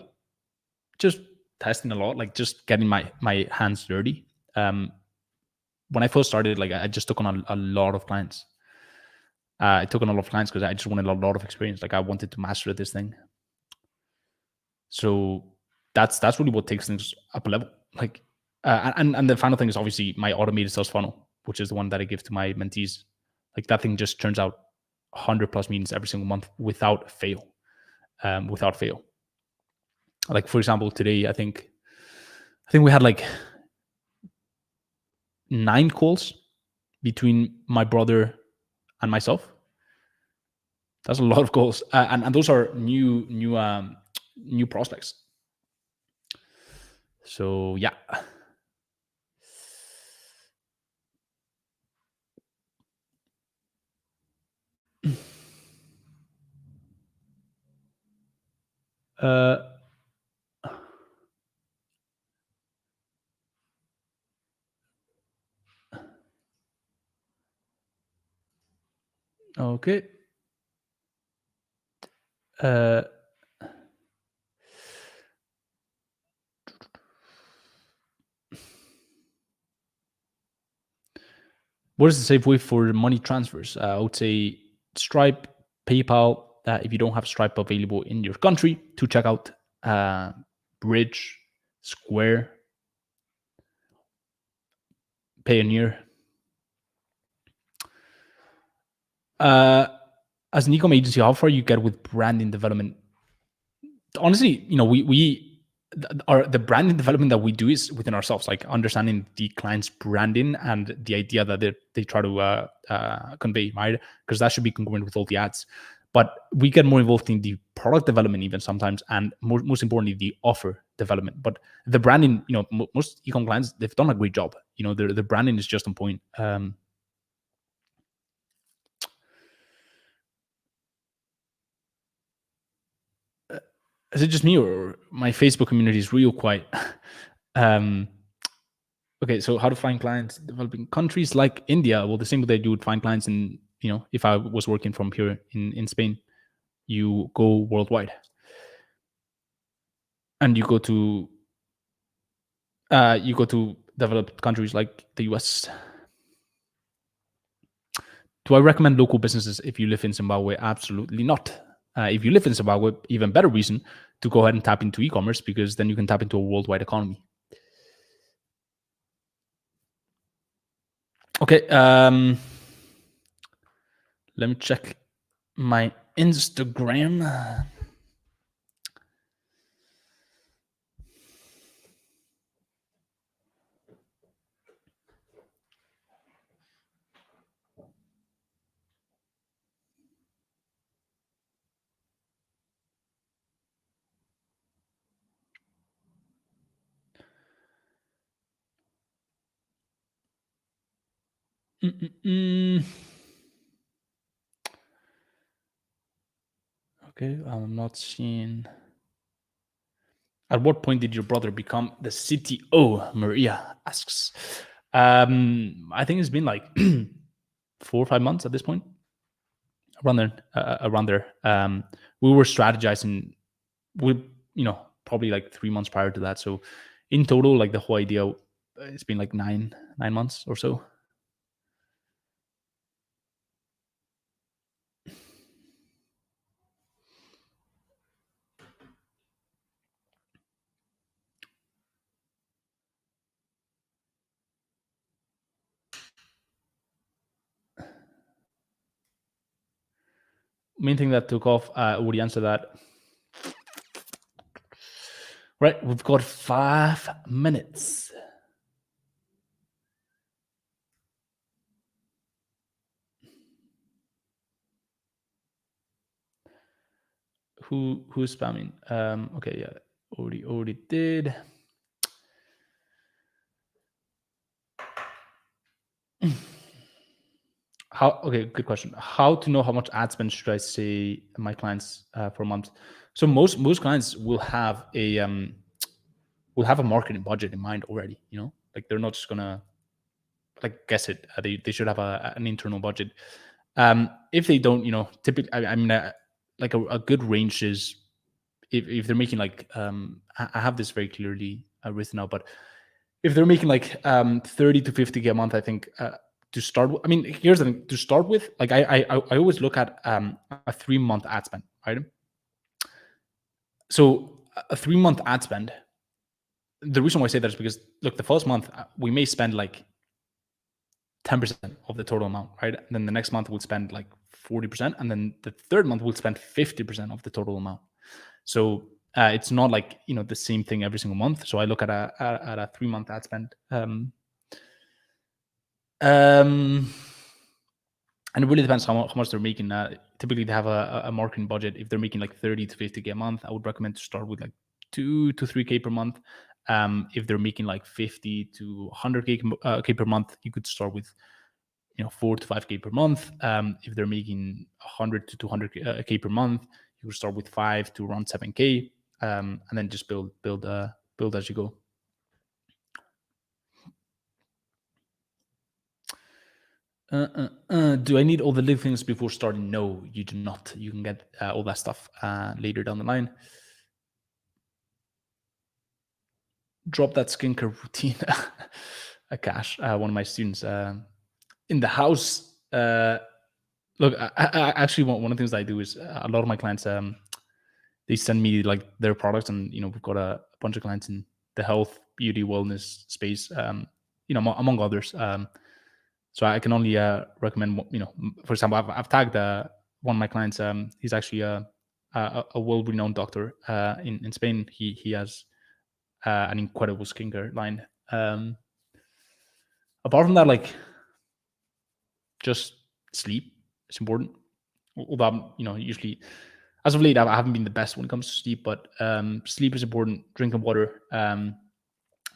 just testing a lot, like just getting my hands dirty. When I first started, like I just took on a lot of clients. I took on a lot of clients because I just wanted a lot of experience. Like I wanted to master this thing. So that's really what takes things up a level. Like, and the final thing is obviously my automated sales funnel, which is the one that I give to my mentees. Like that thing just turns out 100+ meetings every single month without fail. Like for example, today I think we had like 9 calls between my brother and myself. That's a lot of calls, and those are new prospects. So yeah. Okay. What is the safe way for money transfers? I would say Stripe, PayPal. If you don't have Stripe available in your country, to check out Bridge, Square, Payoneer. As an ecom agency, how far you get with branding development? Honestly, the branding development that we do is within ourselves, like understanding the client's branding and the idea that they try to convey, right? Because that should be congruent with all the ads. But we get more involved in the product development even sometimes, and most importantly, the offer development. But the branding, most ecom clients, they've done a great job. The branding is just on point. Is it just me or my Facebook community is real quiet? Okay, so how to find clients in developing countries like India? Well, the same way that you would find clients in, if I was working from here in Spain, you go worldwide. And you go to developed countries like the US. Do I recommend local businesses if you live in Zimbabwe? Absolutely not. If you live in Zimbabwe, even better reason to go ahead and tap into e-commerce, because then you can tap into a worldwide economy. Okay. Let me check my Instagram. Okay, I'm not seeing. At what point did your brother become the CTO? Maria asks. I think it's been like 4 or 5 months at this point. Around there. We were strategizing with, probably like 3 months prior to that. So in total, like the whole idea, it's been like 9 months or so. Main thing that took off, would you answer that? Right, we've got 5 minutes. Who's spamming? Okay, yeah, already did. Okay, good question. How to know how much ad spend should I say my clients per month? So most clients will have a marketing budget in mind already. Like they're not just gonna like guess it. They should have an internal budget. If they don't, typically, I mean, like a good range is if they're making like I have this very clearly written out, but if they're making like 30 to 50K a month, I think to start with, I mean, here's the thing, to start with, like I always look at a 3-month ad spend, right? So a 3-month ad spend, the reason why I say that is because look, the first month we may spend like 10% of the total amount, right? And then the next month we'll spend like 40%, and then the third month we'll spend 50% of the total amount. So it's not like the same thing every single month. So I look at a 3-month ad spend, and it really depends how much they're making. Typically, they have a marketing budget. If they're making like 30 to 50K a month, I would recommend to start with like 2 to 3K per month. If they're making like 50 to 100K K per month, you could start with 4 to 5K per month. If they're making 100 to 200K per month, you would start with 5 to around 7K, and then just build as you go. Do I need all the little things before starting? No, you do not. You can get all that stuff later down the line. Drop that skincare routine. Cash, one of my students in the house. Look, I actually, one of the things that I do is a lot of my clients, they send me like their products, and we've got a bunch of clients in the health, beauty, wellness space, among others. So I can only recommend, for example, I've tagged one of my clients. He's actually a well-renowned doctor in Spain. He has an incredible skincare line. Apart from that, like just sleep is important. Although usually, as of late, I haven't been the best when it comes to sleep, but sleep is important. Drinking water, and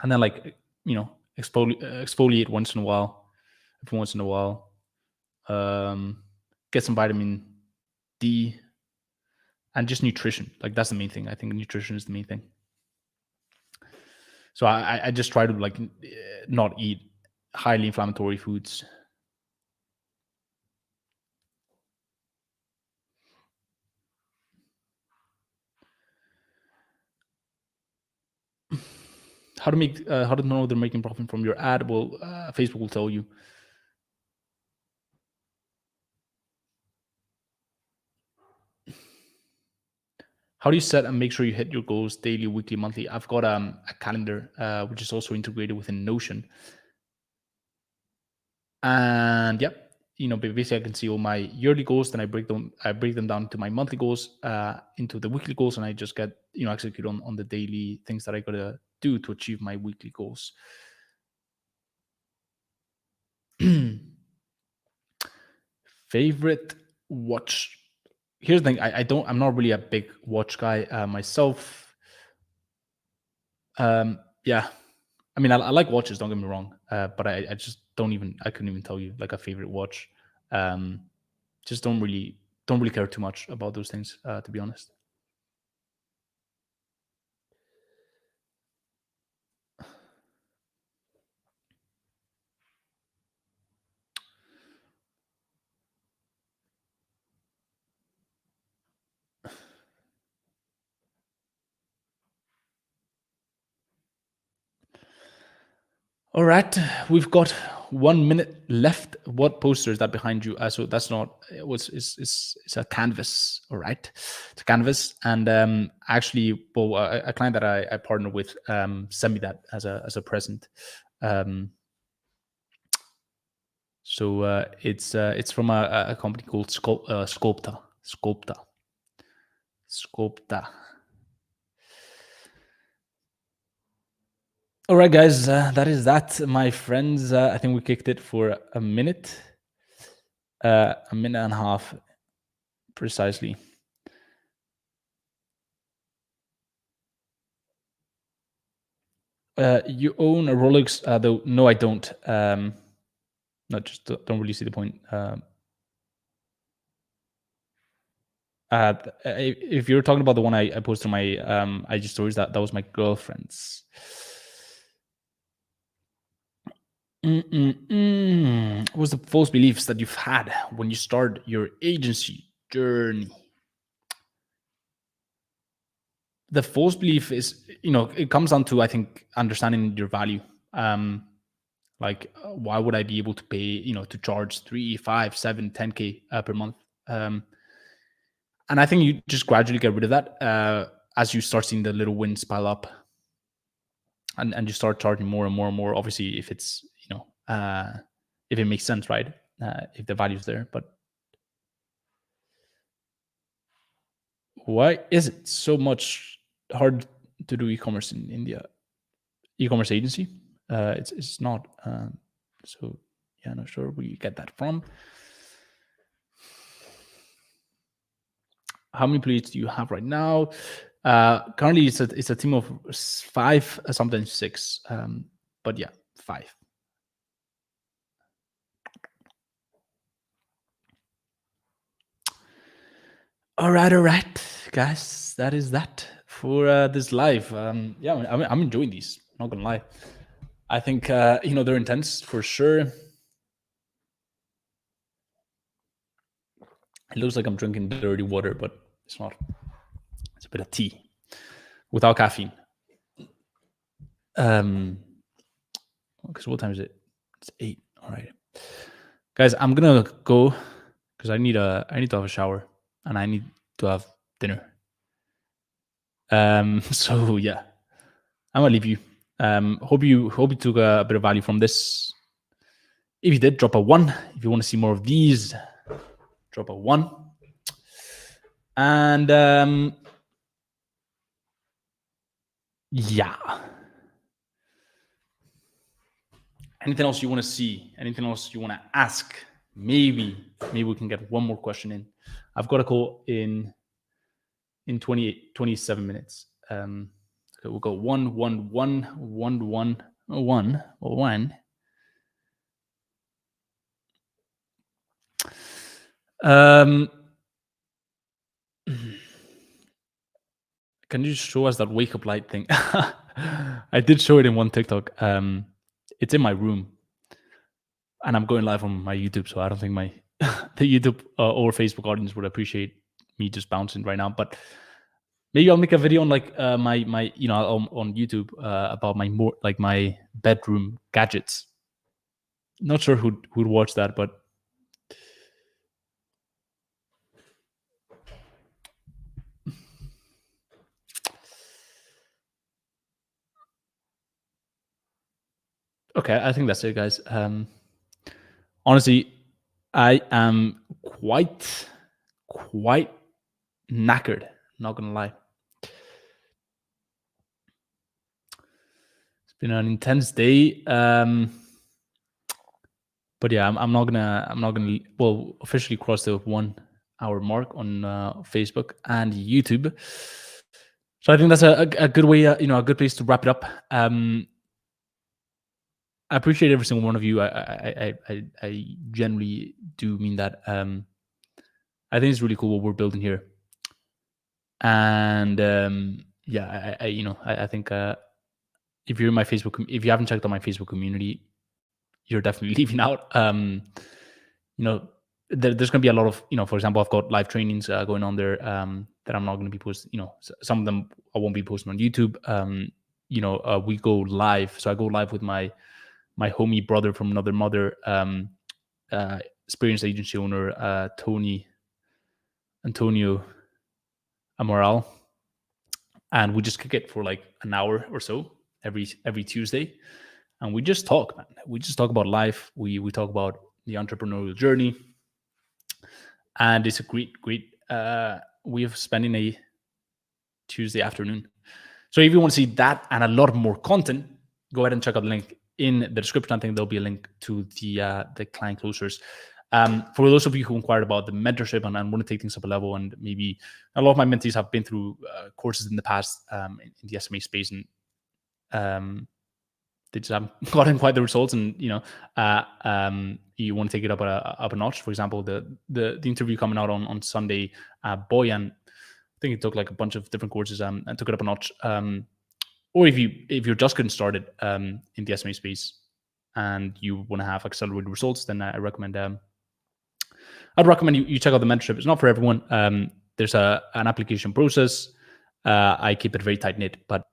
then like exfoliate once in a while, every once in a while. Get some vitamin D, and just nutrition. Like that's the main thing. I think nutrition is the main thing. So I just try to like not eat highly inflammatory foods. How to know they're making profit from your ad? Well, Facebook will tell you. How do you set and make sure you hit your goals daily, weekly, monthly? I've got a calendar which is also integrated within Notion, and yep, basically I can see all my yearly goals. Then I break them down to my monthly goals, into the weekly goals, and I just get execute on the daily things that I gotta do to achieve my weekly goals. Favorite watch? Here's the thing. I'm not really a big watch guy myself. Yeah, I mean, I like watches. Don't get me wrong, but I just I couldn't even tell you like a favorite watch. Just don't really care too much about those things, to be honest. All right, we've got 1 minute left. What poster is that behind you? So that's not. It's a canvas. All right, it's a canvas, and actually, well, a client that I partner with sent me that as a present. So it's from a company called Sculpta. All right, guys, that is that, my friends. I think we kicked it for a minute and a half, precisely. You own a Rolex, though? No, I don't. No, just don't really see the point. If you're talking about the one I posted on my IG stories, that was my girlfriend's. What was the false beliefs that you've had when you start your agency journey? The false belief is, it comes down to, I think, understanding your value. Like, why would I be able to pay, to charge 3, 5, 7, 10K per month? And I think you just gradually get rid of that as you start seeing the little wins pile up, and you start charging more and more and more. Obviously, if it's, if it makes sense, right? If the value's there. But why is it so much hard to do e-commerce in India? E-commerce agency? It's not. So yeah, not sure where you get that from. How many employees do you have right now? Currently, it's a team of 5, sometimes 6. But yeah, 5. All right, guys. That is that for this live. Yeah, I'm enjoying these. Not gonna lie. I think they're intense for sure. It looks like I'm drinking dirty water, but it's not. It's a bit of tea without caffeine. Because what time is it? It's 8. All right, guys. I'm gonna go because I need to have a shower and I need to have dinner. So yeah, I'm gonna leave you. Hope you took a bit of value from this. If you did, drop a 1. If you want to see more of these, drop a 1. And yeah. Anything else you want to see? Anything else you want to ask? Maybe we can get one more question in. I've got a call in 27 minutes. Okay, we'll go 1, 1, 1, 1, 1, 1, 1. Can you show us that wake up light thing? I did show it in one TikTok. It's in my room, and I'm going live on my YouTube, so I don't think my the YouTube or Facebook audience would appreciate me just bouncing right now. But maybe I'll make a video on like my on YouTube about my bedroom gadgets. Not sure who'd watch that, but okay, I think that's it, guys. Honestly, I am quite knackered. Not gonna lie. It's been an intense day. But yeah, I'm not gonna officially cross the 1 hour mark on Facebook and YouTube. So I think that's a good way, a good place to wrap it up. I appreciate every single one of you. I generally do mean that. I think it's really cool what we're building here. And yeah, I think if you're in my Facebook, if you haven't checked out my Facebook community, you're definitely leaving out. There's going to be a lot of, for example, I've got live trainings going on there that I'm not going to be posting. Some of them I won't be posting on YouTube. We go live. So I go live with my homie brother from another mother, experienced agency owner, Antonio Amaral. And we just kick it for like an hour or so every Tuesday. And we just talk, man. We just talk about life. We talk about the entrepreneurial journey. And it's a great way of spending a Tuesday afternoon. So if you want to see that and a lot more content, go ahead and check out the link in the description. I think there'll be a link to the client closers. For those of you who inquired about the mentorship and want to take things up a level, and maybe a lot of my mentees have been through courses in the past in the SMA space, and they just haven't gotten quite the results, and you want to take it up a notch. For example, the interview coming out on Sunday, Boyan, I think he took like a bunch of different courses and took it up a notch. Or if you're just getting started in the SMA space and you want to have accelerated results, then I'd recommend you check out the mentorship. It's not for everyone. There's an application process. I keep it very tight knit, but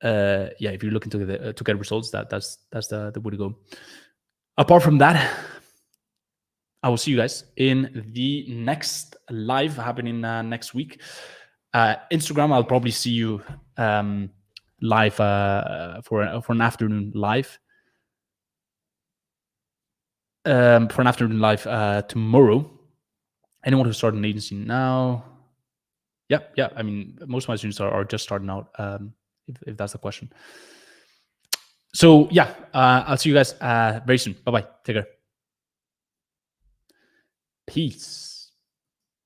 if you're looking to get results, that's the way to go. Apart from that, I will see you guys in the next live happening next week. Instagram, I'll probably see you live for an afternoon live. For an afternoon live tomorrow. Anyone who's starting an agency now? Yeah. I mean, most of my students are just starting out. If that's the question. So yeah, I'll see you guys very soon. Bye-bye. Take care. Peace.